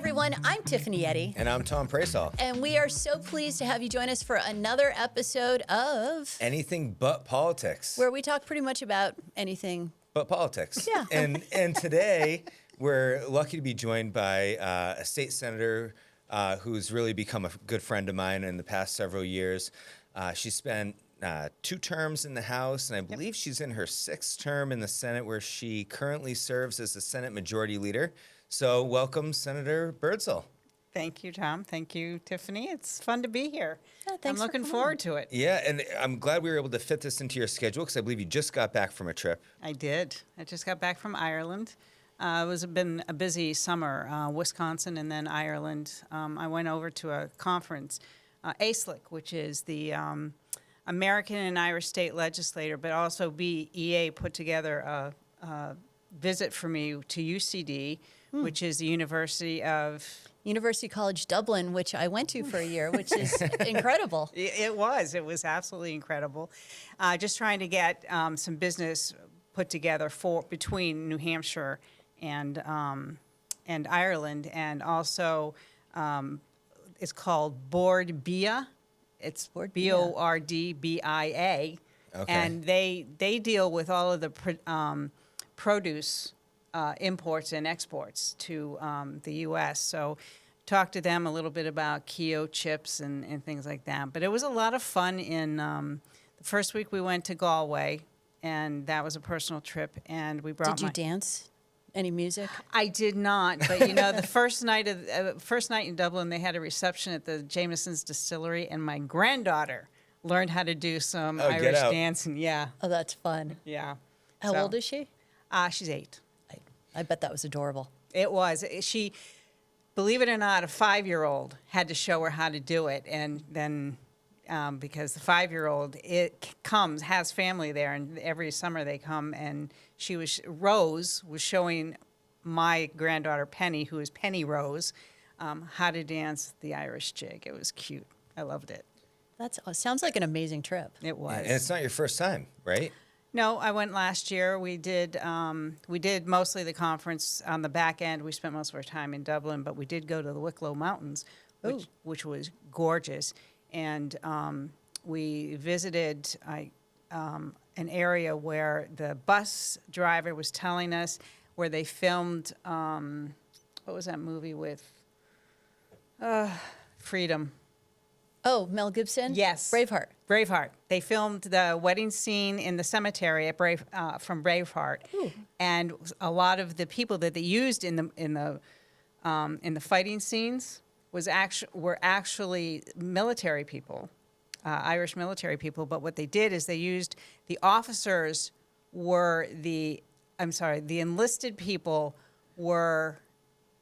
everyone. I'm Tiffany Eddy. And I'm Tom Praisall. And we are so pleased to have you join us for another episode of Anything But Politics. where we talk pretty much about anything. But politics. Yeah. And today we're lucky to be joined by a state senator who's really become a good friend of mine in the past several years. She spent 2 terms in the House, and I believe she's in her 6th term in the Senate, where she currently serves as the Senate Majority Leader. So welcome, Senator Birdsell. Thank you, Tom. Thank you, Tiffany. It's fun to be here. Yeah, I'm looking forward to it. Yeah, and I'm glad we were able to fit this into your schedule because I believe you just got back from a trip. I did. I just got back from Ireland. It been a busy summer, Wisconsin and then Ireland. I went over to a conference, ASLIC, which is the American and Irish State Legislator, but also BEA put together a visit for me to UCD, which is the University College Dublin, which I went to for a year, which is incredible. It was absolutely incredible. Just trying to get some business put together between New Hampshire and Ireland, and also it's called Board BIA. It's BORDBIA, Okay. and they deal with all of the produce imports and exports to the U.S. So talked to them a little bit about Keo chips and things like that. But it was a lot of fun. In the first week we went to Galway, and that was a personal trip. And we brought. Did you dance? Any music? I did not, but you know, the first night in Dublin, they had a reception at the Jameson's Distillery, and my granddaughter learned how to do some Irish dancing. Yeah. Oh, that's fun. Yeah. How old is she? She's 8. I bet that was adorable. It was. She, believe it or not, a 5-year-old had to show her how to do it, and then because the 5-year-old has family there, and every summer they come, and Rose was showing my granddaughter Penny, who is Penny Rose, how to dance the Irish jig. It was cute. I loved it. Sounds like an amazing trip. It was. And it's not your first time, right? No, I went last year. We did mostly the conference on the back end. We spent most of our time in Dublin, but we did go to the Wicklow Mountains, which was gorgeous. And we visited an area where the bus driver was telling us where they filmed, what was that movie with Freedom? Oh, Mel Gibson? Yes. Braveheart. They filmed the wedding scene in the cemetery at from Braveheart. Ooh. And a lot of the people that they used in the fighting scenes were actually military people, Irish military people. But what they did is they used the officers were the enlisted people were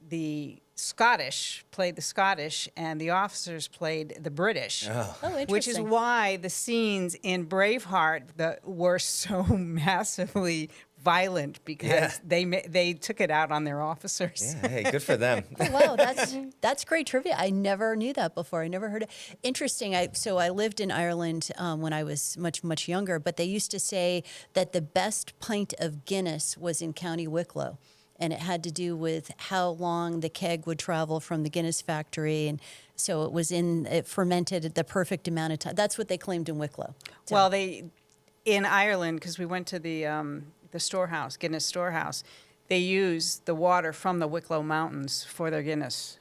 the Scottish, played the Scottish, and the officers played the British. Oh, interesting. Which is why the scenes in Braveheart were so massively violent, because they took it out on their officers. Yeah, hey, good for them. Oh, wow, that's great trivia. I never knew that before. I never heard it. Interesting. So I lived in Ireland when I was much younger, but they used to say that the best pint of Guinness was in County Wicklow. And it had to do with how long the keg would travel from the Guinness factory. And so it fermented at the perfect amount of time. That's what they claimed in Wicklow. So. Well, in Ireland, because we went to the storehouse, Guinness storehouse, they use the water from the Wicklow Mountains for their Guinness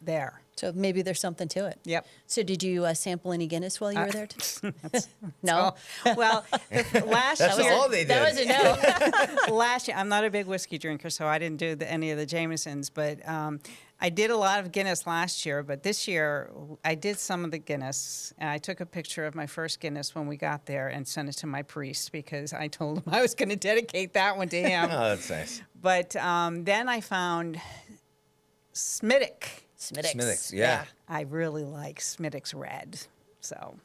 there. So maybe there's something to it. Yep. So did you sample any Guinness while you were there? No? Well, last That's year... all they did. That was a no. Last year, I'm not a big whiskey drinker, so I didn't do any of the Jamesons, but I did a lot of Guinness last year. But this year, I did some of the Guinness, and I took a picture of my first Guinness when we got there and sent it to my priest, because I told him I was going to dedicate that one to him. Oh, that's nice. But then I found Smithwick. Smithwick's, yeah. I really like Smithwick's Red, so.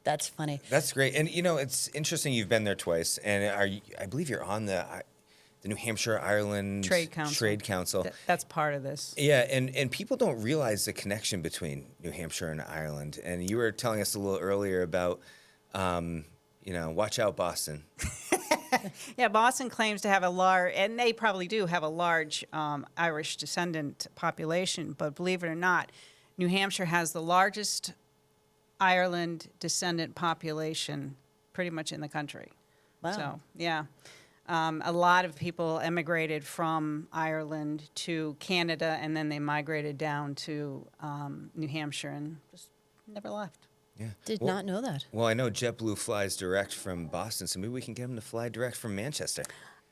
That's funny. That's great. And, you know, it's interesting you've been there twice, and I believe you're on the New Hampshire Ireland Trade Council. That's part of this. Yeah, and people don't realize the connection between New Hampshire and Ireland. And you were telling us a little earlier about, watch out, Boston. Yeah, Boston claims to have a large, and they probably do have a large Irish descendant population, but believe it or not, New Hampshire has the largest Ireland descendant population pretty much in the country. Wow. So, yeah. A lot of people emigrated from Ireland to Canada, and then they migrated down to New Hampshire and just never left. Yeah. Did Well- not know that. Well, I know JetBlue flies direct from Boston, so maybe we can get them to fly direct from Manchester.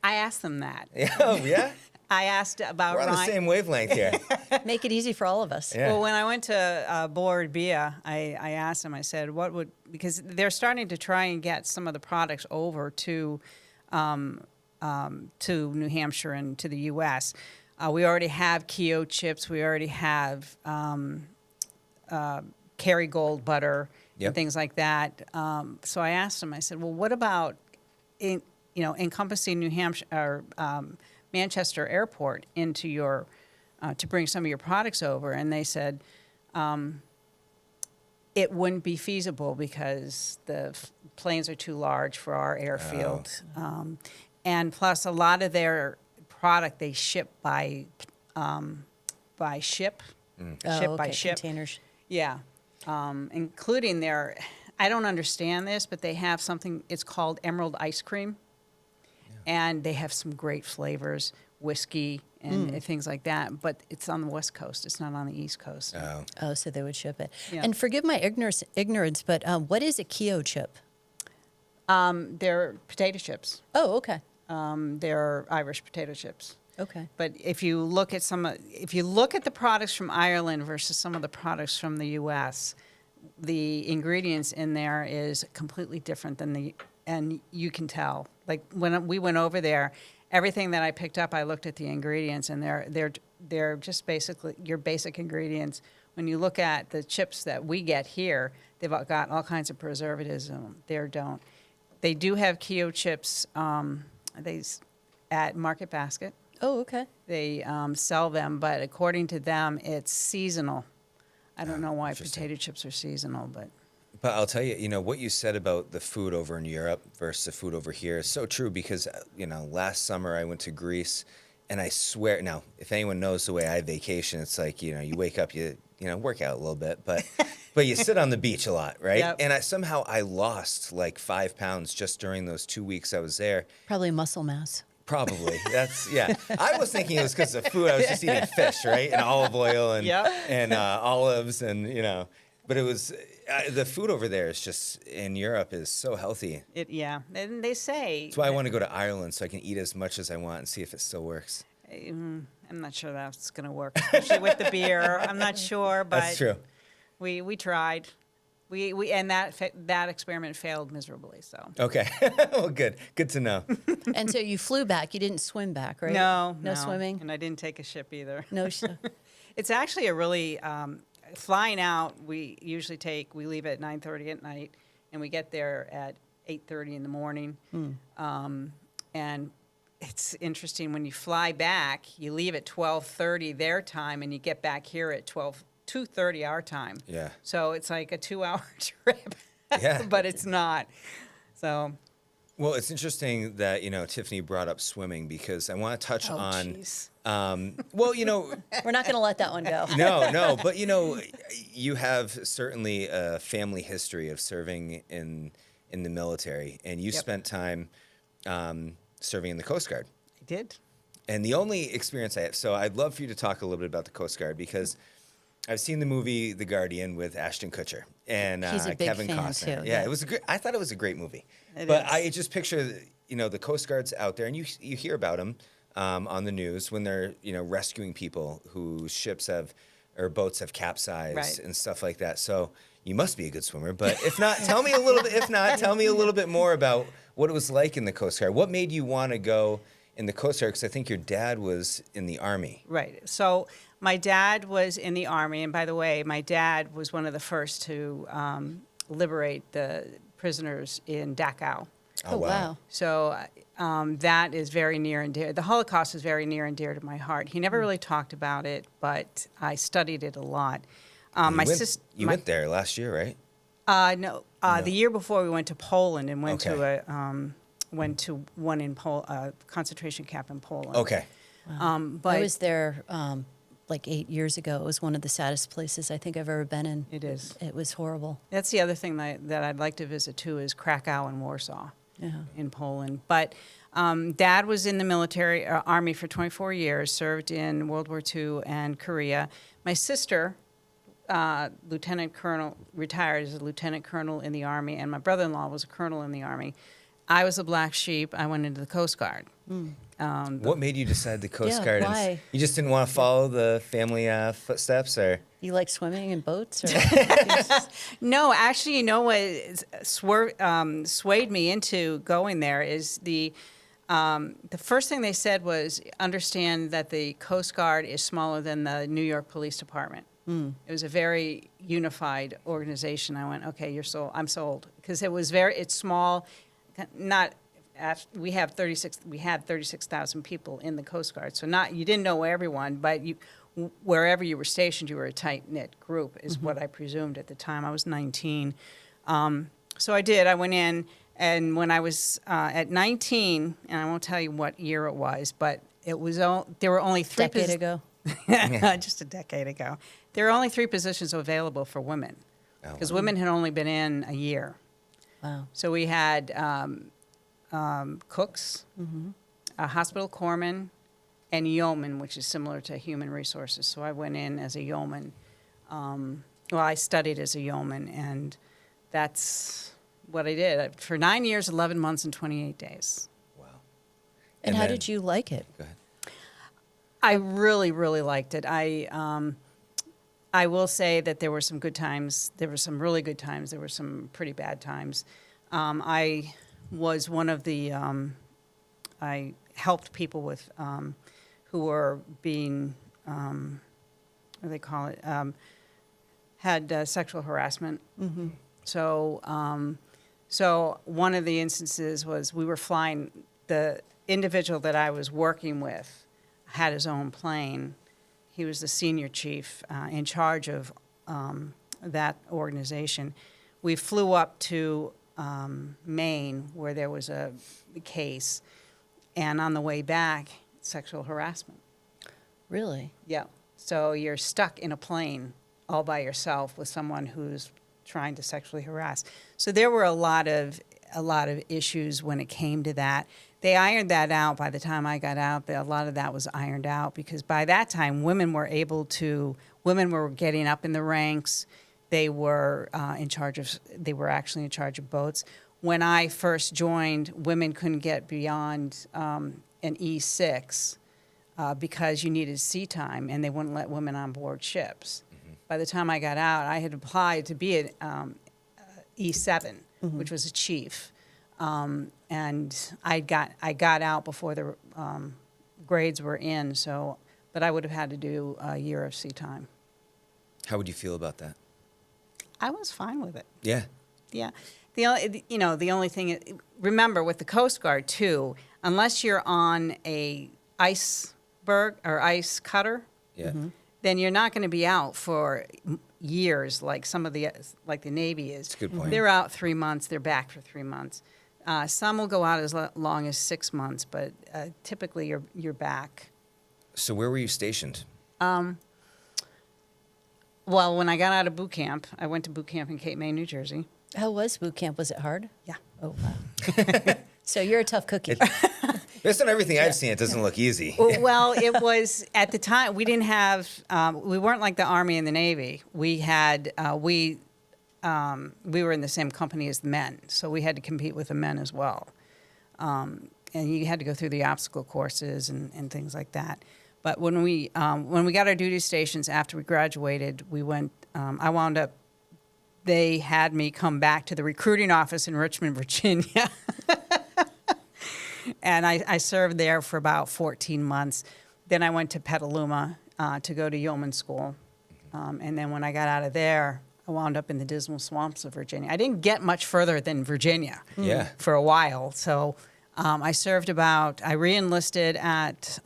I asked them that. Yeah, oh, yeah? I asked about We're on the Ryan. same wavelength here. Make it easy for all of us. Yeah. Well, when I went to Board Bia, I asked them, I said, what would, because they're starting to try and get some of the products over to New Hampshire and to the U.S. We already have Keogh chips. We already have Kerrygold butter Yep. and things like that. So I asked them, I said, well, what about encompassing New Hampshire or Manchester Airport into your to bring some of your products over? And they said it wouldn't be feasible because the planes are too large for our airfield, and plus a lot of their product they ship by ship, Oh, by okay. ship. Containers. Yeah, including their. I don't understand this, but they have something. It's called Emerald ice cream, and they have some great flavors, whiskey and things like that. But it's on the West Coast. It's not on the East Coast. Oh. Oh, so they would ship it. Yeah. And forgive my ignorance, but what is a Keogh chip? They're potato chips. Oh, okay. They're Irish potato chips. Okay. But if you look at the products from Ireland versus some of the products from the U.S., the ingredients in there is completely different and you can tell. Like when we went over there, everything that I picked up, I looked at the ingredients, and they're just basically your basic ingredients. When you look at the chips that we get here, they've got all kinds of preservatives in them. They do have Keogh chips. At Market Basket. Oh, okay. They sell them, but according to them, it's seasonal. I don't know why interesting. potato chips are seasonal, but But I'll tell you, what you said about the food over in Europe versus the food over here is so true because, last summer I went to Greece, and I swear, now, if anyone knows the way I vacation, it's like, you wake up, you work out a little bit, but you sit on the beach a lot, right? Yep. And somehow I lost like 5 pounds just during those 2 weeks I was there. Probably muscle mass. Probably. Yeah. I was thinking it was because of food. I was just eating fish, right? And olive oil and Yep. and olives and, but it was, the food over there is just, in Europe, is so healthy. and they say. That's why I want to go to Ireland so I can eat as much as I want and see if it still works. I'm not sure that's going to work, especially with the beer. I'm not sure, but That's true. We tried. We and that experiment failed miserably. So Okay. Well, good. Good to know. And so you flew back. You didn't swim back, right? no swimming. and I didn't take a ship either. No. It's actually a really flying out. We leave at 9:30 at night, and we get there at 8:30 in the morning. And it's interesting when you fly back. You leave at 12:30 their time, and you get back here at 2:30 our time. Yeah. So it's like a 2-hour trip. Yeah. But it's not. So. Well, it's interesting that, Tiffany brought up swimming because I want to touch Oh, on, jeez. well, We're not going to let that one go. No, but you have certainly a family history of serving in the military, and you Yep. spent time serving in the Coast Guard. I did. And the only experience I have, so I'd love for you to talk a little bit about the Coast Guard because I've seen the movie The Guardian with Ashton Kutcher and He's a big Kevin fan, Costner. too, Yeah, yeah. it was I thought it was a great movie. It But is. I just picture, the Coast Guard's out there, and you hear about them on the news when they're, rescuing people whose ships or boats have capsized Right. and stuff like that. So you must be a good swimmer. But if not, tell me a little bit. If not, tell me a little bit more about what it was like in the Coast Guard. What made you want to go in the Coast Guard? Because I think your dad was in the Army. Right. So my dad was in the Army, and by the way, my dad was one of the first to liberate the prisoners in Dachau. Oh, wow. So that is very near and dear. The Holocaust is very near and dear to my heart. He never really talked about it, but I studied it a lot. You went there last year, right? No, the year before we went to Poland and went Okay. to went to one in concentration camp in Poland. Okay. But I was there like 8 years ago. It was one of the saddest places I think I've ever been in. It is. It was horrible. That's the other thing that I'd like to visit too is Krakow and Warsaw in Poland. But Dad was in the military army for 24 years, served in World War II and Korea. My sister, lieutenant colonel, retired as a lieutenant colonel in the army, and my brother-in-law was a colonel in the army. I was a black sheep. I went into the Coast Guard. What made you decide the Coast Yeah, Guard? why? You just didn't want to follow the family footsteps, or? You like swimming in boats? Or No, actually, you know what swayed me into going there is the first thing they said was understand that the Coast Guard is smaller than the New York Police Department. It was a very unified organization. I went, okay, I'm sold, because it's small. We had 36,000 people in the Coast Guard, so you didn't know everyone, but wherever you were stationed, you were a tight-knit group, is what I presumed at the time. I was 19. So I did. I went in, and when I was at 19, and I won't tell you what year it was, but there were only three decade ago? just a decade ago. There were only 3 positions available for women, because women had only been in a year. Wow. So we had cooks, hospital corpsman, and yeoman, which is similar to human resources. So I went in as a yeoman. I studied as a yeoman, and that's what I did. For 9 years, 11 months, and 28 days. Wow. And how then- did you like it? Go ahead. I really, really liked it. I will say that there were some good times. There were some really good times. There were some pretty bad times. I was one of the, I helped people with, who were being, what do they call it, had sexual harassment. So one of the instances was we were flying, the individual that I was working with had his own plane. He was the senior chief in charge of that organization. We flew up to Maine, where there was a case, and on the way back, sexual harassment. Really? Yeah. So you're stuck in a plane all by yourself with someone who's trying to sexually harass. So there were a lot of issues when it came to that. They ironed that out by the time I got out. A lot of that was ironed out because by that time women were getting up in the ranks. They were they were actually in charge of boats. When I first joined, women couldn't get beyond an E6 because you needed sea time, and they wouldn't let women on board ships. By the time I got out, I had applied to be an E7, which was a chief. And I got out before the grades were in, but I would have had to do a year of sea time. How would you feel about that? I was fine with it. Yeah. Yeah. The only thing, remember with the Coast Guard too, unless you're on a iceberg or ice cutter, Yeah. then you're not going to be out for years like like the Navy is. That's a good point. They're out 3 months. They're back for 3 months. Some will go out as long as 6 months, but typically you're back. So where were you stationed? Well, when I got out of boot camp, I went to boot camp in Cape May, New Jersey. How was boot camp? Was it hard? Yeah. Oh, wow. So you're a tough cookie. Based on everything I've seen, it doesn't look easy. Well, it was at the time we didn't have we weren't like the Army and the Navy. We had we were in the same company as the men, so we had to compete with the men as well. And you had to go through the obstacle courses and things like that. But when we got our duty stations after we graduated, we went. I wound up. They had me come back to the recruiting office in Richmond, Virginia. And I served there for about 14 months. Then I went to Petaluma to go to yeoman school. And then when I got out of there, I wound up in the dismal swamps of Virginia. I didn't get much further than Virginia for a while. So I re-enlisted at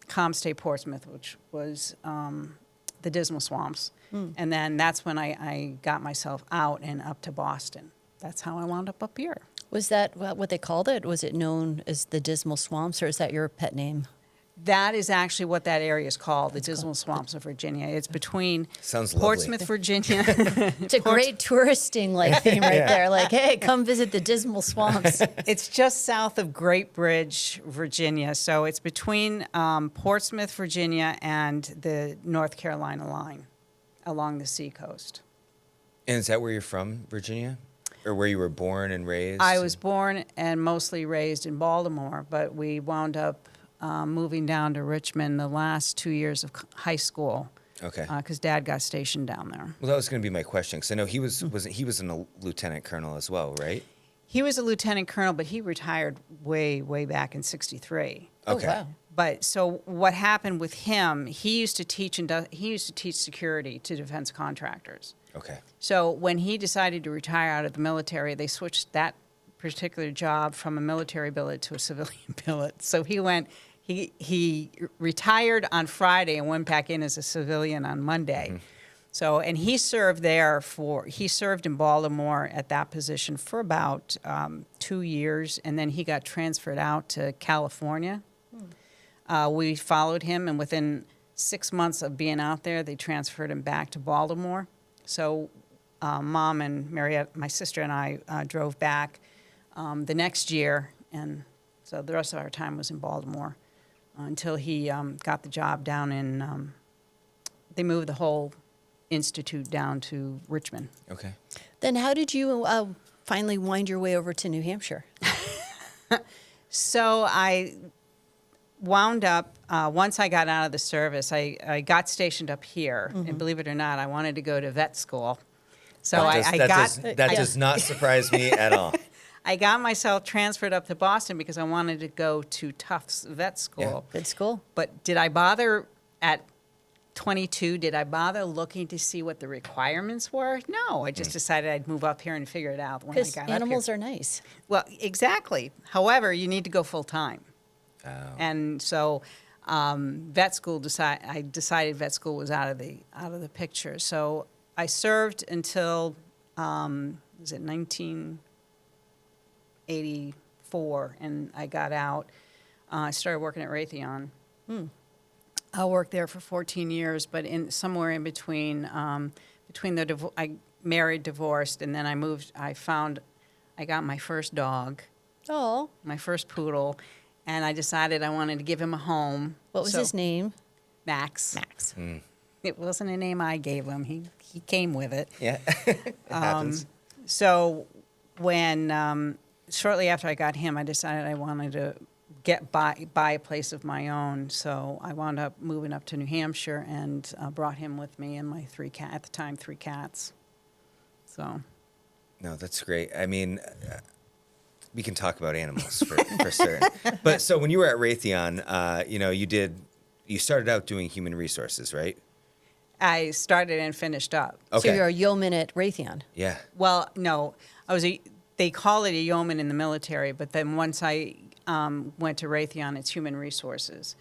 ComState Portsmouth, which was the dismal swamps. And then that's when I got myself out and up to Boston. That's how I wound up here. Was that what they called it? Was it known as the Dismal Swamps, or is that your pet name? That is actually what that area is called, the Dismal Swamps of Virginia. It's between Sounds lovely. Portsmouth, Virginia. It's a great touristing theme right there. Like, hey, come visit the Dismal Swamps. It's just south of Great Bridge, Virginia. So it's between Portsmouth, Virginia, and the North Carolina line along the seacoast. And is that where you're from, Virginia? Or where you were born and raised? I was born and mostly raised in Baltimore, but we wound up moving down to Richmond the last 2 years of high school. Okay. Because Dad got stationed down there. Well, that was going to be my question, because I know he was a lieutenant colonel as well, right? He was a lieutenant colonel, but he retired way back in '63. Okay. Oh, wow. But so what happened with him? He used to teach security to defense contractors. Okay. So when he decided to retire out of the military, they switched that particular job from a military billet to a civilian billet. So he retired on Friday and went back in as a civilian on Monday. Mm-hmm. So, and he served in Baltimore at that position for about 2 years, and then he got transferred out to California. We followed him, and within 6 months of being out there, they transferred him back to Baltimore. So Mom and Mariette, my sister, and I drove back the next year, and so the rest of our time was in Baltimore until he got the job down in, they moved the whole institute down to Richmond. Okay. Then how did you finally wind your way over to New Hampshire? So I wound up, once I got out of the service, I got stationed up here, and believe it or not, I wanted to go to vet school. So that does not surprise me at all. I got myself transferred up to Boston because I wanted to go to Tufts Vet School. Good school. But did I bother at 22, did I bother looking to see what the requirements were? No, I just decided I'd move up here and figure it out when I Because got animals up are nice. Well, exactly. However, you need to go full time. Oh. And so vet school I decided vet school was out of the picture. So I served until was it 1984, and I got out. I started working at Raytheon. I worked there for 14 years, but somewhere in between I married, divorced, and then I moved. I got my first dog, my first poodle, and I decided I wanted to give him a home. What was his name? Max. Max. It wasn't a name I gave him. He came with it. Yeah. It happens. So when shortly after I got him, I decided I wanted to buy a place of my own. So I wound up moving up to New Hampshire and brought him with me and my three cats. So. No, that's great. I mean, we can talk about animals for certain. But so when you were at Raytheon, you started out doing human resources, right? I started and finished up. Okay. So you're a yeoman at Raytheon. Yeah. Well, no, they call it a yeoman in the military, but then once I went to Raytheon, it's human resources.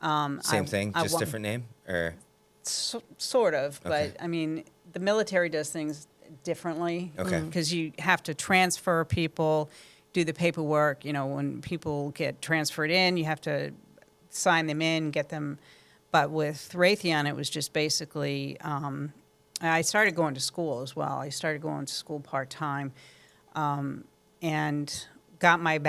Same thing, just different name, or sort of. Okay. But I mean, the military does things differently. Okay. Because you have to transfer people, do the paperwork. When people get transferred in, you have to sign them in, get them. But with Raytheon, it was just basically. I started going to school as well. I started going to school part-time, and got my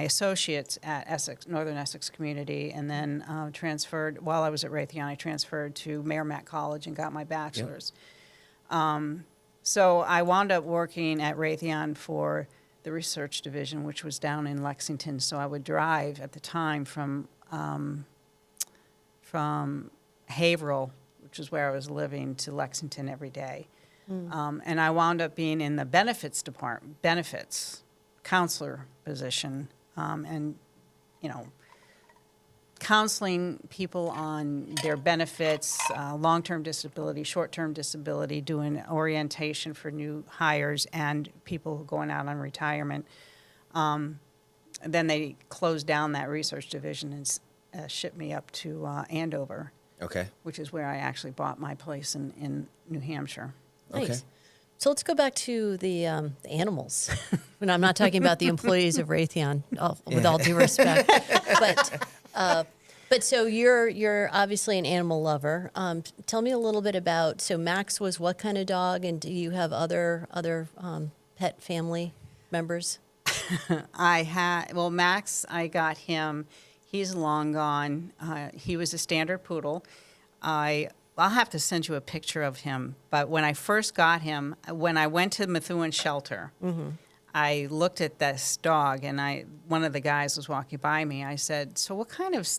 associates at Northern Essex Community, and then transferred. While I was at Raytheon, I transferred to Merrimack College and got my bachelor's. Yep. So I wound up working at Raytheon for the research division, which was down in Lexington. So I would drive at the time from Haverhill, which is where I was living, to Lexington every day. And I wound up being in the benefits counselor position, and counseling people on their benefits, long-term disability, short-term disability, doing orientation for new hires and people going out on retirement. Then they closed down that research division and shipped me up to Andover, okay. which is where I actually bought my place in New Hampshire. Nice. Okay. So let's go back to the animals. And I'm not talking about the employees of Raytheon, with all due respect. But so you're obviously an animal lover. Tell me a little bit about. So Max was what kind of dog, and do you have other pet family members? Max, I got him. He's long gone. He was a standard poodle. I'll have to send you a picture of him. But when I first got him, when I went to Methuen Shelter, I looked at this dog, and one of the guys was walking by me. I said, "So what kind of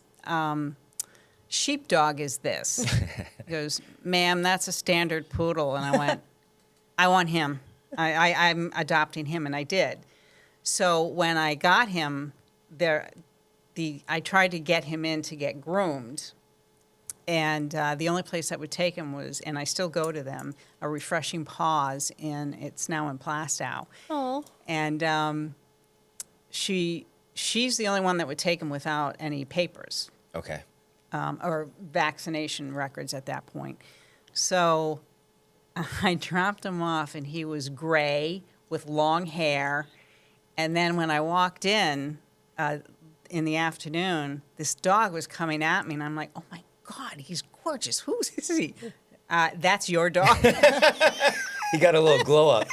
sheepdog is this?" He goes, "Ma'am, that's a standard poodle." And I went, "I want him. I'm adopting him," and I did. So when I got him, I tried to get him in to get groomed. And the only place that would take him was, and I still go to them, a Refreshing Paws, and it's now in Plastow. Oh. And she's the only one that would take him without any papers. Okay. Or vaccination records at that point. So I dropped him off, and he was gray with long hair. And then when I walked in the afternoon, this dog was coming at me, and I'm like, "Oh my God, he's gorgeous. Who is he?" That's your dog. He got a little glow up.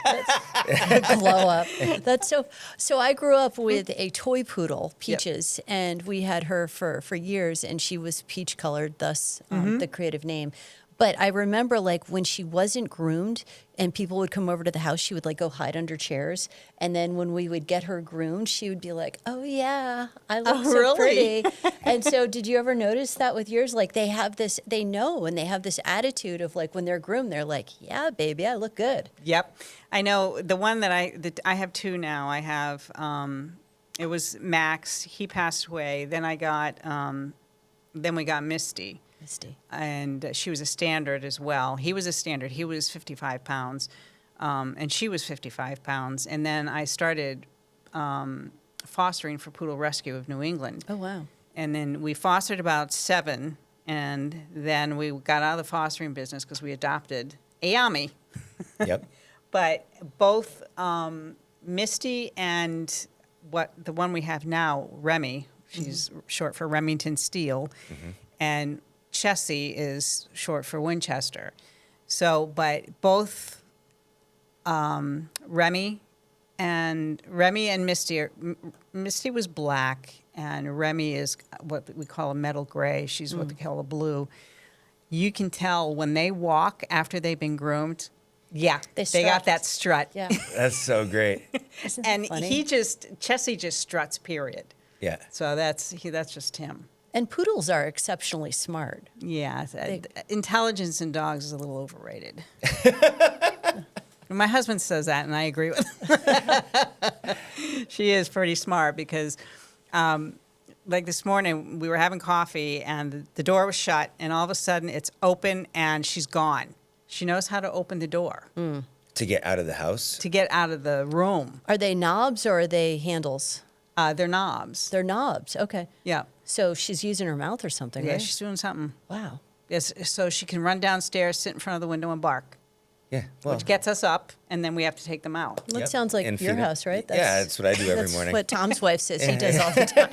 Glow up. That's so. So I grew up with a toy poodle, Peaches, and we had her for years, and she was peach colored, thus the creative name. But I remember, like, when she wasn't groomed and people would come over to the house, she would, like, go hide under chairs. And then when we would get her groomed, she would be like, "Oh, yeah, I look so really? pretty." And so did you ever notice that with yours? Like, they have this, they know, and they have this attitude of, like, when they're groomed, they're like, "Yeah, baby, I look good." Yep. I know the one that I have two now. I have, it was Max. He passed away. Then then we got Misty. And she was a standard as well. He was a standard. He was 55 pounds, and she was 55 pounds. And then I started fostering for Poodle Rescue of New England. Oh, wow. And then we fostered about 7, and then we got out of the fostering business because we adopted Ayami. Yep. But both Misty and the one we have now, Remy, she's short for Remington Steel, and Chessie is short for Winchester. So, but both Remy and Misty Misty was black, and Remy is what we call a metal gray. She's what they call a blue. You can tell when they walk after they've been groomed. Yeah, they got that strut. Yeah. That's so great. And funny? Chessie just struts, period. Yeah. So that's just him. And poodles are exceptionally smart. Yeah, intelligence in dogs is a little overrated. My husband says that, and I agree with him. She is pretty smart because, like this morning, we were having coffee, and the door was shut, and all of a sudden it's open, and she's gone. She knows how to open the door. To get out of the house? To get out of the room. Are they knobs or are they handles? They're knobs. They're knobs. Okay. Yeah. So she's using her mouth or something, Yeah, right? she's doing something. Wow. Yes, so she can run downstairs, sit in front of the window, and bark, Yeah. Well, which gets us up, and then we have to take them out. That Yep. sounds like And your feed it. house, right? Yeah, that's what I do every that's morning. what Tom's wife says he does all the time.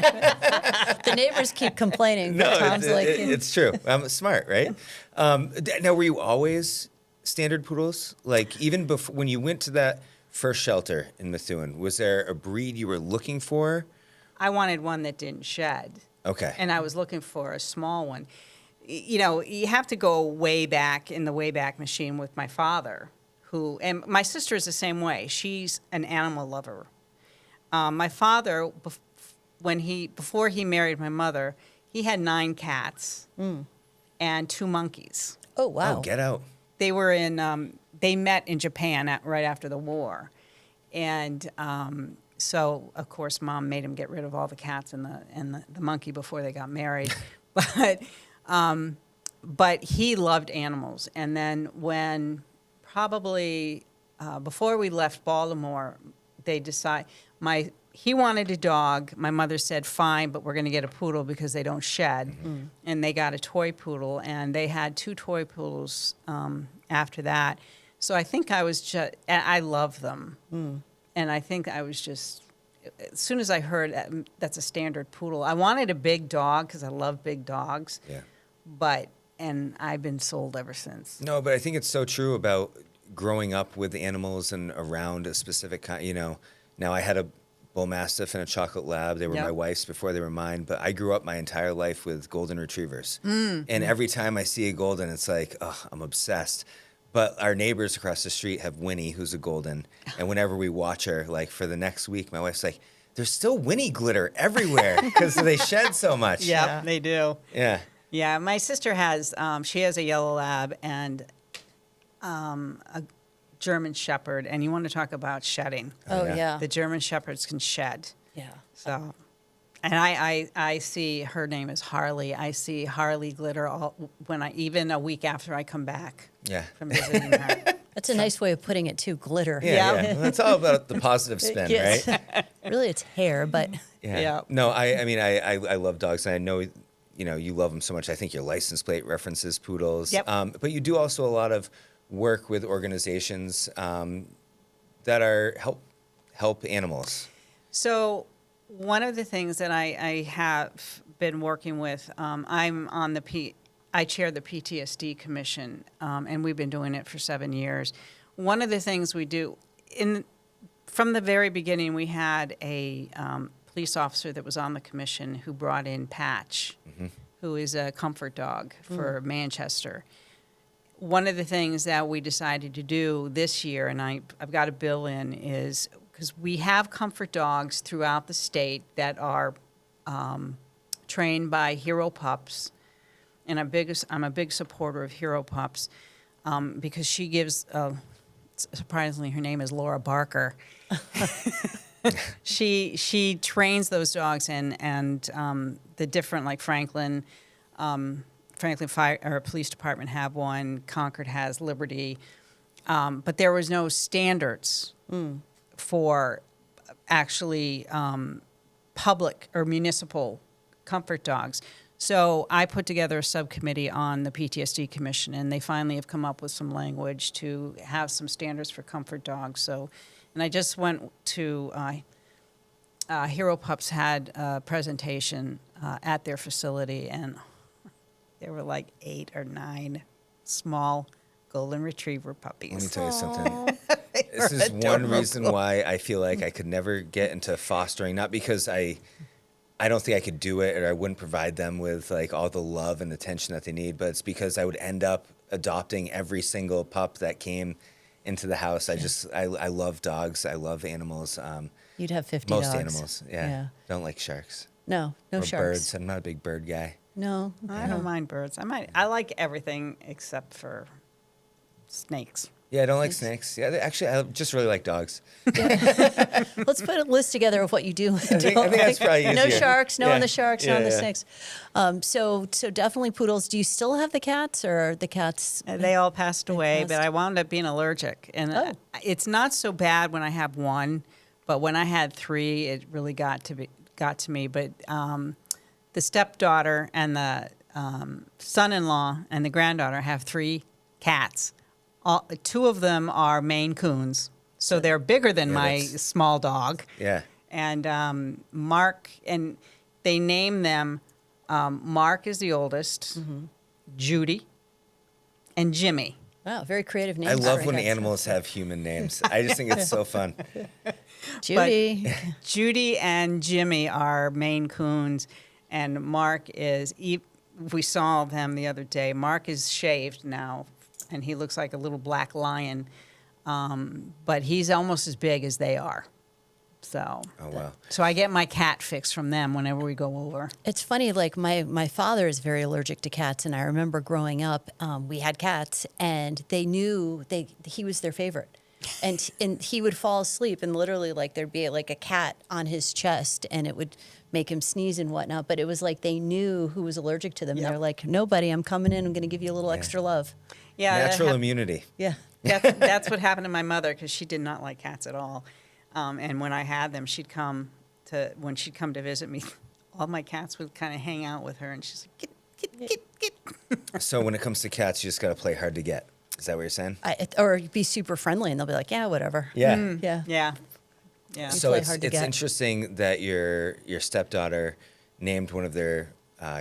The neighbors keep complaining, but Tom's like, it's true. I'm smart, right? Now, were you always standard poodles? Like, even before, when you went to that first shelter in Methuen, was there a breed you were looking for? I wanted one that didn't shed. Okay. And I was looking for a small one. You know, you have to go way back in the Wayback Machine with my father, and my sister is the same way. She's an animal lover. My father, before he married my mother, he had 9 cats and 2 monkeys. "Oh, wow." Oh, get out. They were they met in Japan right after the war. And so, of course, Mom made him get rid of all the cats and the monkey before they got married. But he loved animals. And then when probably before we left Baltimore, he wanted a dog. My mother said, "Fine, but we're going to get a poodle because they don't shed." And they got a toy poodle, and they had 2 toy poodles after that. So I think I was just, I love them. And I think I was just, as soon as I heard that's a standard poodle, I wanted a big dog because I love big dogs. Yeah. And I've been sold ever since. No, but I think it's so true about growing up with animals and around a specific kind. You know, now I had a bull mastiff and a chocolate lab. They were Yep. my wife's before they were mine. But I grew up my entire life with golden retrievers, and every time I see a golden, it's like, oh, I'm obsessed. But our neighbors across the street have Winnie, who's a golden, and whenever we watch her, like for the next week, my wife's like, "There's still Winnie glitter everywhere because they shed so much." Yeah, they do. Yeah. Yeah, my sister has, she has a yellow lab and a German Shepherd. And you want to talk about shedding. Oh, yeah. yeah. The German Shepherds can shed. Yeah. So, and I see, her name is Harley. I see Harley glitter even a week after I come back Yeah. from visiting her. That's a nice way of putting it too. Glitter. Yeah, yeah. Well, it's all about the positive spin, Yes. right? Really, it's hair, but Yeah. No, I mean, I love dogs, and I know, you know, you love them so much. I think your license plate references poodles. Yep. But you do also a lot of work with organizations that are help animals. So one of the things that I have been working with, I'm on I chair the PTSD Commission, and we've been doing it for 7 years. One of the things we do, from the very beginning, we had a police officer that was on the commission who brought in Patch, who is a comfort dog for Manchester. One of the things that we decided to do this year, and I've got a bill in, is because we have comfort dogs throughout the state that are trained by Hero Pups, and I'm a big supporter of Hero Pups because she gives, surprisingly, her name is Laura Barker. She trains those dogs, and the different, like Franklin Fire or Police Department have one. Concord has Liberty, but there was no standards for actually public or municipal comfort dogs. So I put together a subcommittee on the PTSD Commission, and they finally have come up with some language to have some standards for comfort dogs. So, and I just went to Hero Pups had a presentation at their facility, and there were like 8 or 9 small golden retriever puppies. Let me tell you something. This is one reason why I feel like I could never get into fostering, not because I don't think I could do it or I wouldn't provide them with like all the love and attention that they need, but it's because I would end up adopting every single pup that came into the house. I love dogs. I love animals. you'd have 50 Most dogs. animals. Yeah. Don't like sharks. No or sharks. birds. I'm not a big bird guy. No. I don't mind birds. I like everything except for snakes. Yeah, I don't like snakes. Yeah, actually, I just really like dogs. Let's put a list together of what you do. I think that's probably No easier. sharks, no Yeah. on the sharks, no Yeah, on the yeah. snakes. So definitely poodles. Do you still have the cats, or are the cats? They all passed away, but passed. I wound up being allergic. And Oh. it's not so bad when I have one, but when I had 3, it really got to me. But the stepdaughter and the son-in-law and the granddaughter have 3 cats. 2 of them are Maine Coons, so they're bigger than my that's- small dog. Yeah. And Mark, and they name them, Mark is the oldest, Judy, and Jimmy. Wow, very creative I names. love for when cats. animals have human names. I just think it's so fun. Judy. Judy and Jimmy are Maine Coons, and Mark is, we saw them the other day. Mark is shaved now, and he looks like a little black lion, but he's almost as big as they are. So, Oh, wow. so I get my cat fix from them whenever we go over. It's funny, like my father is very allergic to cats, and I remember growing up, we had cats, and they knew he was their favorite, and he would fall asleep, and literally like there'd be like a cat on his chest, and it would make him sneeze and whatnot. But it was like they knew who was allergic to them. Yep. They're like, "No, buddy, I'm coming in. I'm going to give you a little extra love." Yeah, that Natural hap- immunity. Yeah. that's what happened to my mother because she did not like cats at all. And when I had them, when she'd come to visit me, all my cats would kind of hang out with her, and she's like, get. So when it comes to cats, you just got to play hard to get. Is that what you're saying? Or be super friendly, and they'll be like, yeah, whatever. Yeah. Yeah. Yeah. Yeah. You So play it's hard to get. interesting that your stepdaughter named one of their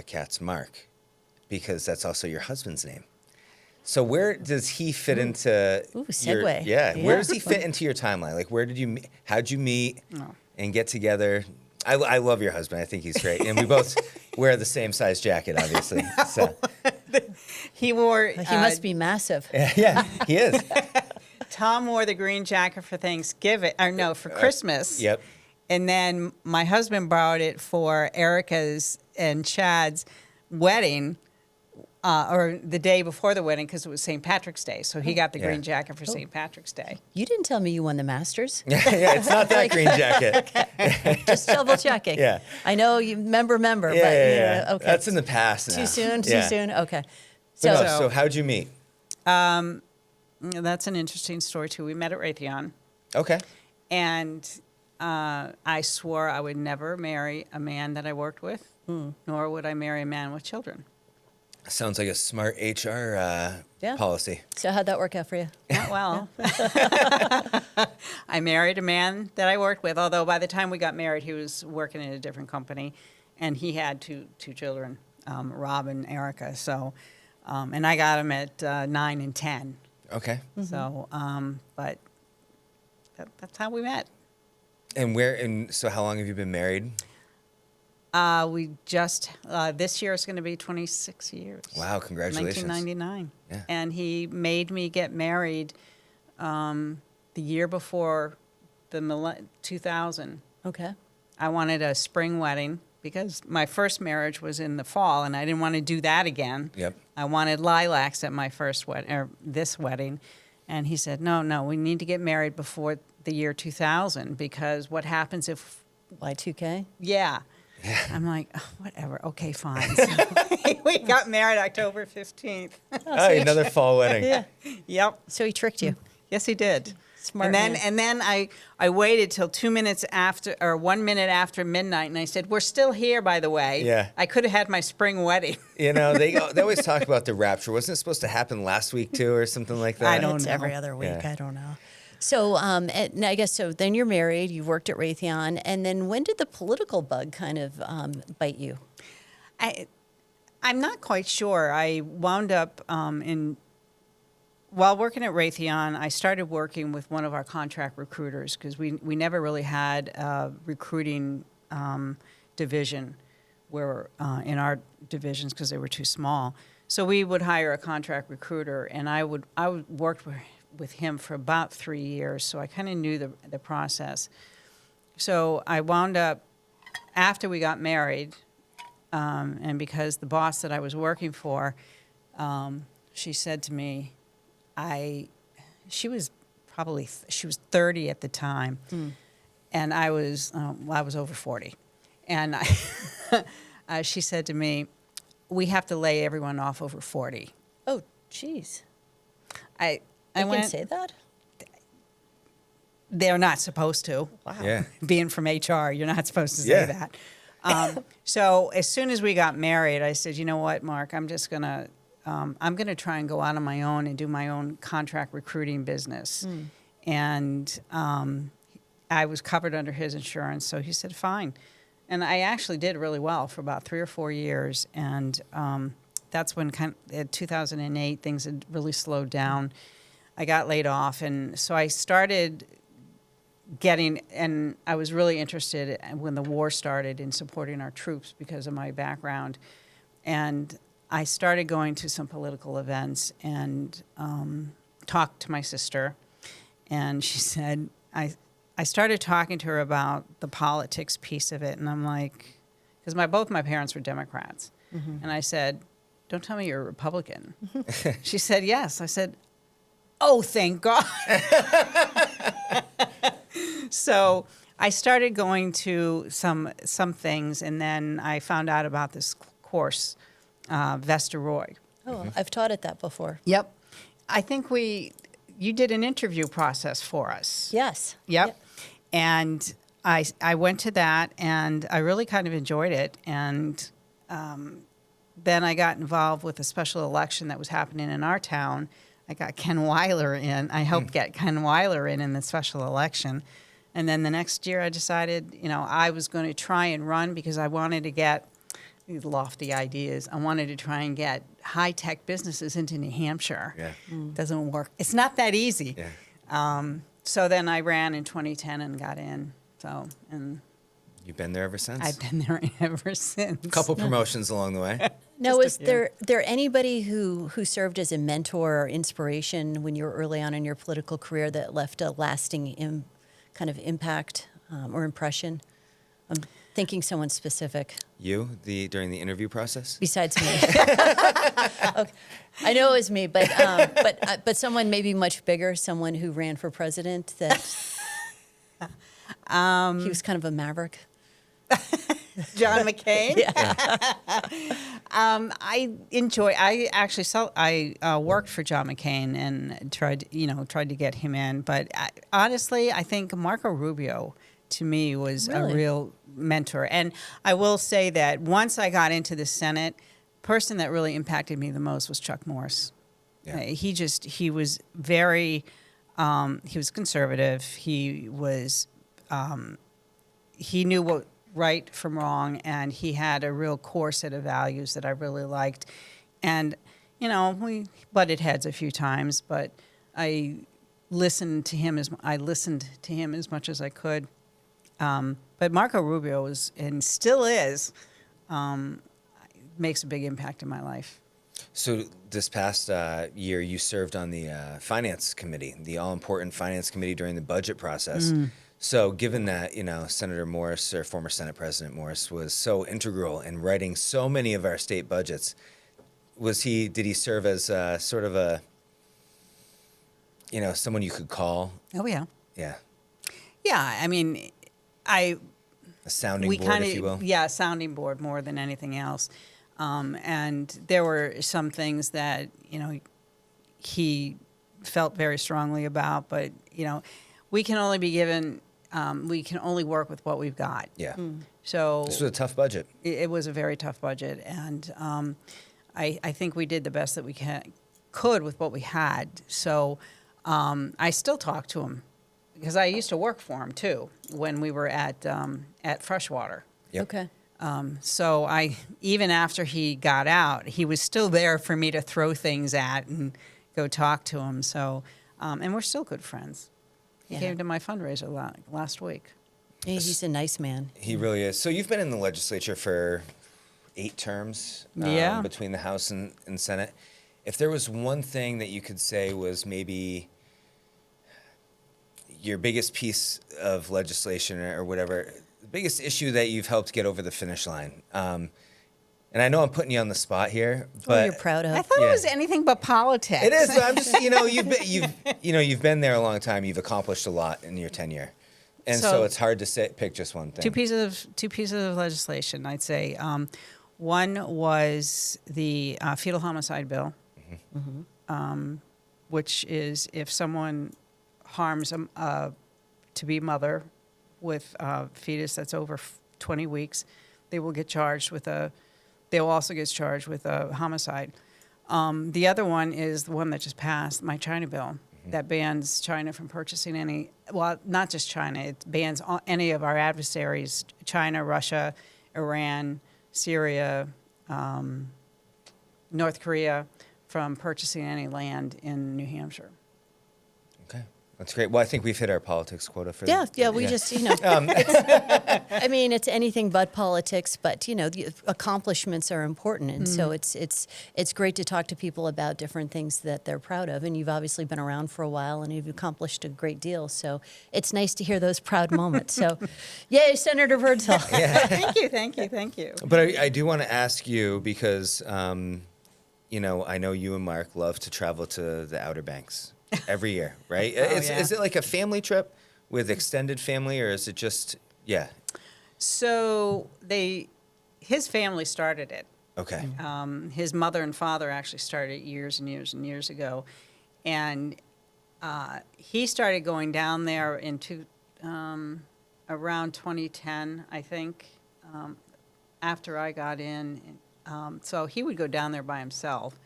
cats Mark, because that's also your husband's name. So where does he fit into? Ooh, your- segue. yeah. Where Yeah. does he fit into your timeline? Like, where did you? How'd you meet and get together? I love your husband. I think he's great, and we both wear the same size jacket, obviously. So He wore. He must be massive. yeah, he is. Tom wore the green jacket for Thanksgiving, or no, for Christmas. Yep. And then my husband borrowed it for Erica's and Chad's wedding, or the day before the wedding, because it was St. Patrick's Day. So he got the Yeah. green jacket for St. Patrick's Day. You didn't tell me you won the Masters. Yeah, it's not that green jacket. Just double checking. Yeah. I know you member, Yeah, but yeah. okay. That's in the past now. Too soon. Yeah. Too soon. Okay. But So, no, so how'd you meet? That's an interesting story, too. We met at Raytheon, Okay. and I swore I would never marry a man that I worked with, nor would I marry a man with children. Sounds like a smart HR Yeah. policy. so how'd that work out for you? Not well. I married a man that I worked with, although by the time we got married, he was working in a different company, and he had two children, Rob and Erica. So, and I got him at 9 and 10. Okay. So, but that's how we met. And so how long have you been married? We just this year is going to be 26 years. Wow, congratulations. 1999. Yeah. And he made me get married the year before the 2000. Okay. I wanted a spring wedding because my first marriage was in the fall, and I didn't want to do that again. Yep. I wanted lilacs at my first wedding, or this wedding, and he said, "No, we need to get married before the year 2000 because what happens if?" Y2K. Yeah. I'm like, oh, whatever. Okay, fine. So we got married October 15th. Oh, another fall wedding. Yeah. Yep. So he tricked you. Yes, he did. Smart And man. then I waited till 2 minutes after, or 1 minute after midnight, and I said, "We're still here, by the way." Yeah. I could have had my spring wedding. You know, they always talk about the rapture. Wasn't it supposed to happen last week too, or something like that? I don't It's know. every other week. Yeah. I don't know. So, and I guess so. Then you're married. You worked at Raytheon, and then when did the political bug kind of bite you? I'm not quite sure. I wound up while working at Raytheon, I started working with one of our contract recruiters because we never really had a recruiting division where in our divisions because they were too small. So we would hire a contract recruiter, and I worked with him for about 3 years, so I kind of knew the process. So I wound up, after we got married, and because the boss that I was working for, she said to me, she was 30 at the time, and I was over 40, and she said to me, "We have to lay everyone off over 40." Oh, geez. I I went, can say that? they're not supposed to. Wow. Yeah. Being from HR, you're not supposed to say Yeah. that. So as soon as we got married, I said, "You know what, Mark? I'm gonna try and go out on my own and do my own contract recruiting business." And I was covered under his insurance, so he said, "Fine." And I actually did really well for about 3 or 4 years, and that's when in 2008 things had really slowed down. I got laid off, and so I started and I was really interested when the war started in supporting our troops because of my background. And I started going to some political events and talked to my sister. And she said, I started talking to her about the politics piece of it. And I'm like, because both my parents were Democrats. And I said, "Don't tell me you're a Republican." She said, "Yes." I said, "Oh, thank God." So I started going to some things, and then I found out about this course, Vesta Roy. Oh, I've taught at that before. Yep. I think you did an interview process for us. Yes. Yep. And I went to that, and I really kind of enjoyed it. And then I got involved with a special election that was happening in our town. I got Ken Weiler in. I helped get Ken Weiler in the special election. And then the next year I decided, I was going to try and run because I wanted to get these lofty ideas. I wanted to try and get high-tech businesses into New Hampshire. Yeah. Doesn't work. It's not that easy. Yeah. So then I ran in 2010 and got in. And You've been there ever since? I've been there ever since. Couple promotions along the way. Now, Just a is there anybody who served as a mentor or inspiration when you were early on in your political career that left a lasting kind of impact or impression? I'm thinking someone specific. You, during the interview process? Besides me. Okay. I know it was me, but someone maybe much bigger, someone who ran for president that he was kind of a maverick. John McCain. I worked for John McCain and tried to get him in. But honestly, I think Marco Rubio to me was a real mentor. And I will say that once I got into the Senate, person that really impacted me the most was Chuck Norris. Yeah. He was very, he was conservative. He knew what right from wrong, and he had a real core set of values that I really liked. And, we butted heads a few times, but I listened to him as much as I could. But Marco Rubio was, and still is, makes a big impact in my life. So this past year, you served on the finance committee, the all-important finance committee during the budget process. So given that, Senator Morris, or former Senate President Morris, was so integral in writing so many of our state budgets, did he serve as sort of a, someone you could call? Oh, yeah. Yeah. Yeah, I mean, a sounding board, if you will. Yeah, a sounding board more than anything else. And there were some things that, he felt very strongly about, but, we can only be given, we can only work with what we've got. Yeah. So This was a tough budget. it was a very tough budget. And I think we did the best that we could with what we had. So I still talk to him because I used to work for him, too, when we were at Freshwater. Yep. Okay. So even after he got out, he was still there for me to throw things at and go talk to him. So, and we're still good friends. He Yeah. came to my fundraiser last week. He's a nice man. He really is. So you've been in the legislature for 8 terms Yeah. between the House and Senate. If there was one thing that you could say was maybe your biggest piece of legislation or whatever, the biggest issue that you've helped get over the finish line, and I know I'm putting you on the spot here, What but you're proud of. I thought Yeah. it was anything but politics. it is. I'm just, you've been there a long time. You've accomplished a lot in your tenure, and so So- it's hard to pick just one thing. Two pieces of legislation, I'd say. One was the fetal homicide bill, which is if someone harms a to-be mother with a fetus that's over 20 weeks, they will get charged with they will also get charged with a homicide. The other one is the one that just passed, my China bill, that bans China from purchasing not just China, it bans any of our adversaries, China, Russia, Iran, Syria, North Korea, from purchasing any land in New Hampshire. Okay, that's great. Well, I think we've hit our politics quota for the Yeah, we just, I mean, it's anything but politics, but, the accomplishments are important. And so it's great to talk to people about different things that they're proud of. And you've obviously been around for a while and you've accomplished a great deal. So it's nice to hear those proud moments. So yay, Senator Birdsell. Thank you. But I do want to ask you because, I know you and Mark love to travel to the Outer Banks every year, right? Is it like a family trip with extended family, or is it just, yeah? So his family started it. Okay. His mother and father actually started it years and years and years ago. And he started going down there around 2010, I think, after I got in. So he would go down there by himself.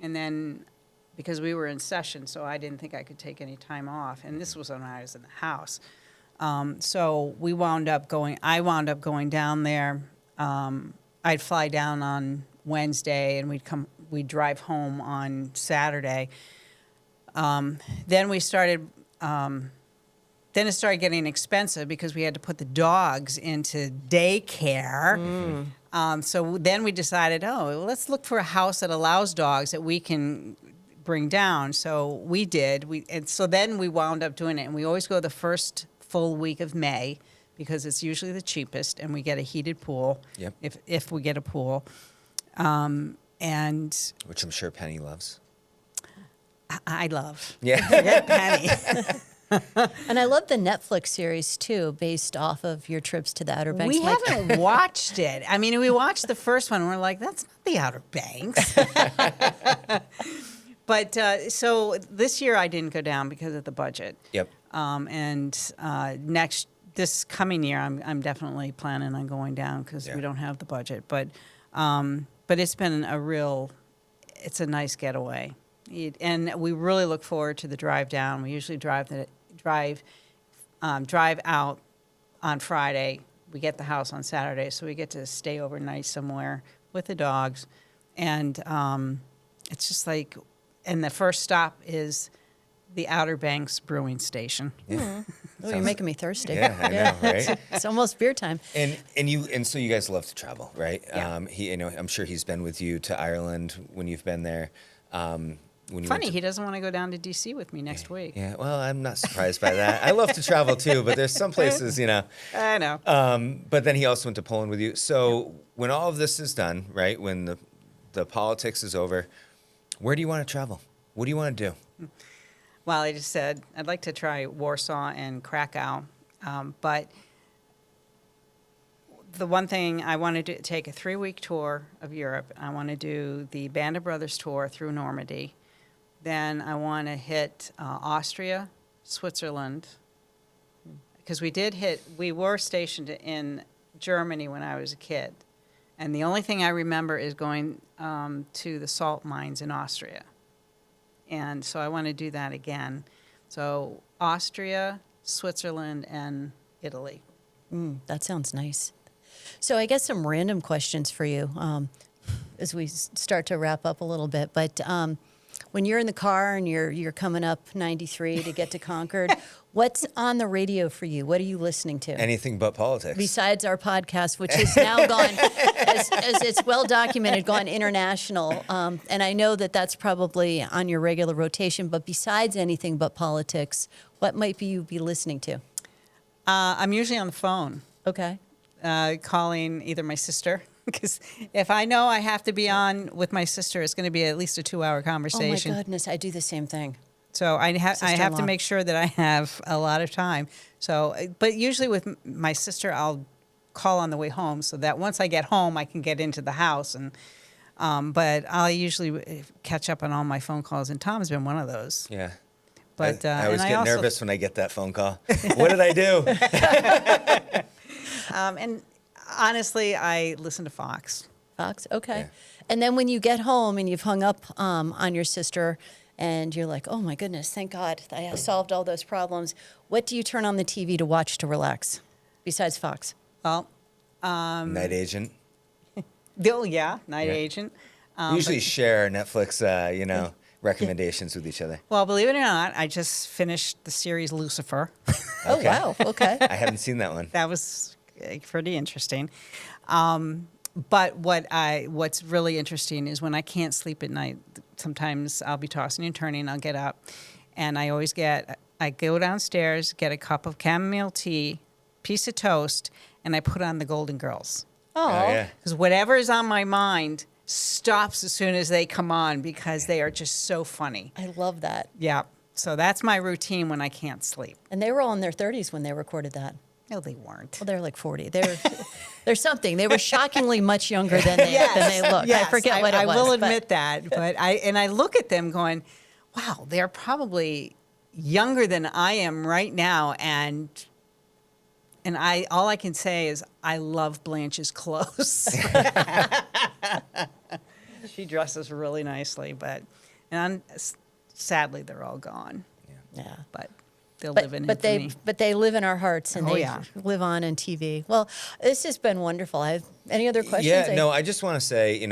And then because we were in session, so I didn't think I could take any time off. And this was when I was in the House. So I wound up going down there. I'd fly down on Wednesday, and we'd drive home on Saturday. Then it started getting expensive because we had to put the dogs into daycare. So then we decided, let's look for a house that allows dogs that we can bring down. So we did. And so then we wound up doing it. And we always go the first full week of May because it's usually the cheapest, and we get a heated pool. Yep. If we get a pool. And which I'm sure Penny loves. I love. Yeah. Forget Penny. And I love the Netflix series too, based off of your trips to the Outer Banks. We haven't watched it. I mean, we watched the first one. And we're like, that's not the Outer Banks. But so this year I didn't go down because of the budget. Yep. This coming year, I'm definitely planning on going down because we don't have the budget. But it's been it's a nice getaway. And we really look forward to the drive down. We usually drive out on Friday. We get the house on Saturday, so we get to stay overnight somewhere with the dogs. And it's just like, and the first stop is the Outer Banks Brewing Station. Yeah. Oh, you're making me thirsty. Yeah, I know, right? It's almost beer time. And so you guys love to travel, right? Yeah. I'm sure he's been with you to Ireland when you've been there. Funny, he doesn't want to go down to D.C. with me next week. Yeah, well, I'm not surprised by that. I love to travel too, but there's some places, I know. But then he also went to Poland with you. So when all of this is done, right, when the politics is over, where do you want to travel? What do you want to do? Well, I just said I'd like to try Warsaw and Krakow, but the one thing I want to do, take a 3-week tour of Europe. I want to do the Band of Brothers tour through Normandy. Then I want to hit Austria, Switzerland, because we were stationed in Germany when I was a kid. And the only thing I remember is going to the salt mines in Austria. And so I want to do that again. So Austria, Switzerland, and Italy. That sounds nice. So I guess some random questions for you as we start to wrap up a little bit. But when you're in the car and you're coming up 93 to get to Concord, what's on the radio for you? What are you listening to? Anything but politics. Besides our podcast, which has now gone, as it's well documented, gone international. And I know that that's probably on your regular rotation. But besides anything but politics, what might you be listening to? I'm usually on the phone. Okay. Calling either my sister, because if I know I have to be on with my sister, it's going to be at least a 2-hour conversation. Oh my goodness, I do the same thing. So I have Sister-in-law. to make sure that I have a lot of time. So, but usually with my sister, I'll call on the way home so that once I get home, I can get into the house. And but I'll usually catch up on all my phone calls, and Tom's been one of those. Yeah. But I always and get also, nervous when I get that phone call. What did I do? And honestly, I listen to Fox. Fox, okay. Yeah. And then when you get home and you've hung up on your sister and you're like, oh my goodness, thank God I solved all those problems. What do you turn on the TV to watch to relax besides Fox? Well, Night Agent. Night Agent. We usually share Netflix, recommendations with each other. Well, believe it or not, I just finished the series Lucifer. Oh, wow. Okay. I haven't seen that one. That was pretty interesting. But what's really interesting is when I can't sleep at night, sometimes I'll be tossing and turning, I'll get up, and I go downstairs, get a cup of chamomile tea, piece of toast, and I put on the Golden Girls. Oh, yeah. Because whatever is on my mind stops as soon as they come on because they are just so funny. I love that. Yeah. So that's my routine when I can't sleep. And they were all in their 30s when they recorded that. No, they weren't. Well, they're like 40. They're something. They were shockingly much younger than they looked. Yes, I forget what it was. I will but- admit that. But I look at them going, wow, they're probably younger than I am right now. And all I can say is I love Blanche's clothes. She dresses really nicely, sadly, they're all gone. Yeah. But they'll live in infamy. But they live in our hearts, and Oh, they yeah. live on TV. Well, this has been wonderful. Any other questions? Yeah, no, I just want to say,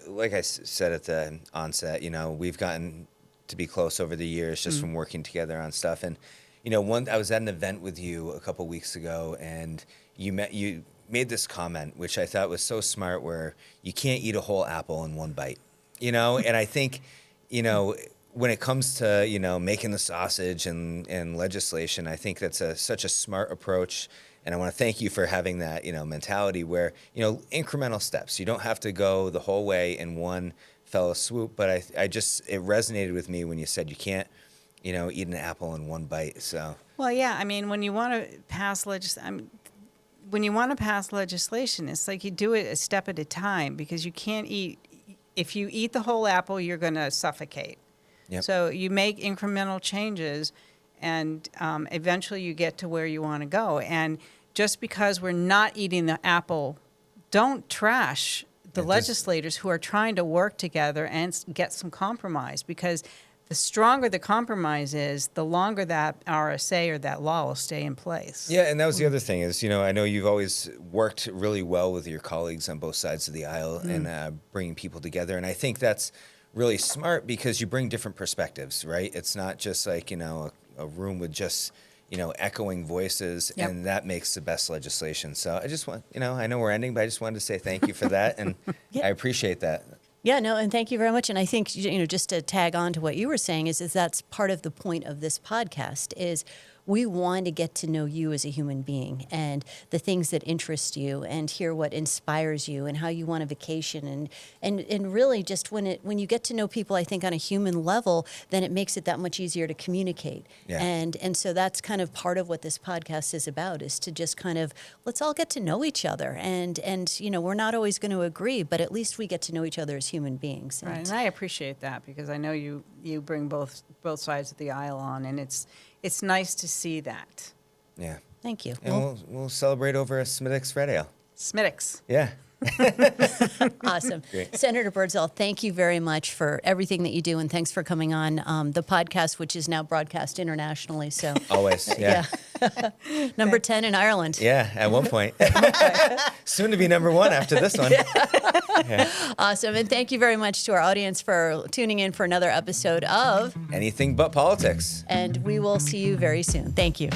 like I said at the onset, we've gotten to be close over the years just from working together on stuff. And, I was at an event with you a couple weeks ago, and you made this comment, which I thought was so smart, where you can't eat a whole apple in one bite, and I think, when it comes to, making the sausage and legislation, I think that's such a smart approach. And I want to thank you for having that, mentality where, incremental steps. You don't have to go the whole way in one fell swoop. But it resonated with me when you said you can't, eat an apple in one bite. So. Well, yeah. I mean, when you want to pass legislation, it's like you do it a step at a time, because you can't eat. If you eat the whole apple, you're going to suffocate. Yep. So you make incremental changes, and eventually you get to where you want to go. And just because we're not eating the apple, don't trash the legislators who are trying to work together and get some compromise, because the stronger the compromise is, the longer that RSA or that law will stay in place. Yeah, and that was the other thing is, I know you've always worked really well with your colleagues on both sides of the aisle and bringing people together. And I think that's really smart, because you bring different perspectives, right? It's not just like, a room with just, echoing voices, Yep. and that makes the best legislation. So I just want, I know we're ending, but I just wanted to say thank you for that, and Yeah. I appreciate that. Yeah, no, and thank you very much. And I think, just to tag on to what you were saying is that's part of the point of this podcast is we want to get to know you as a human being and the things that interest you and hear what inspires you and how you want a vacation. And really just when you get to know people, I think on a human level, then it makes it that much easier to communicate. Yeah. And so that's kind of part of what this podcast is about, is to just kind of, let's all get to know each other. And we're not always going to agree, but at least we get to know each other as human beings. Right, and I appreciate that, because I know you bring both sides of the aisle on, and it's nice to see that. Yeah. Thank you. And we'll celebrate over a Smittix Red Ale. Smittix. Yeah. Awesome. Great. Senator Birdsell, thank you very much for everything that you do, and thanks for coming on the podcast, which is now broadcast internationally. So Always. Yeah. Number 10 in Ireland. Yeah, at one point. Soon to be number 1 after this one. Yeah. Awesome. And thank you very much to our audience for tuning in for another episode of Anything but politics. And we will see you very soon. Thank you.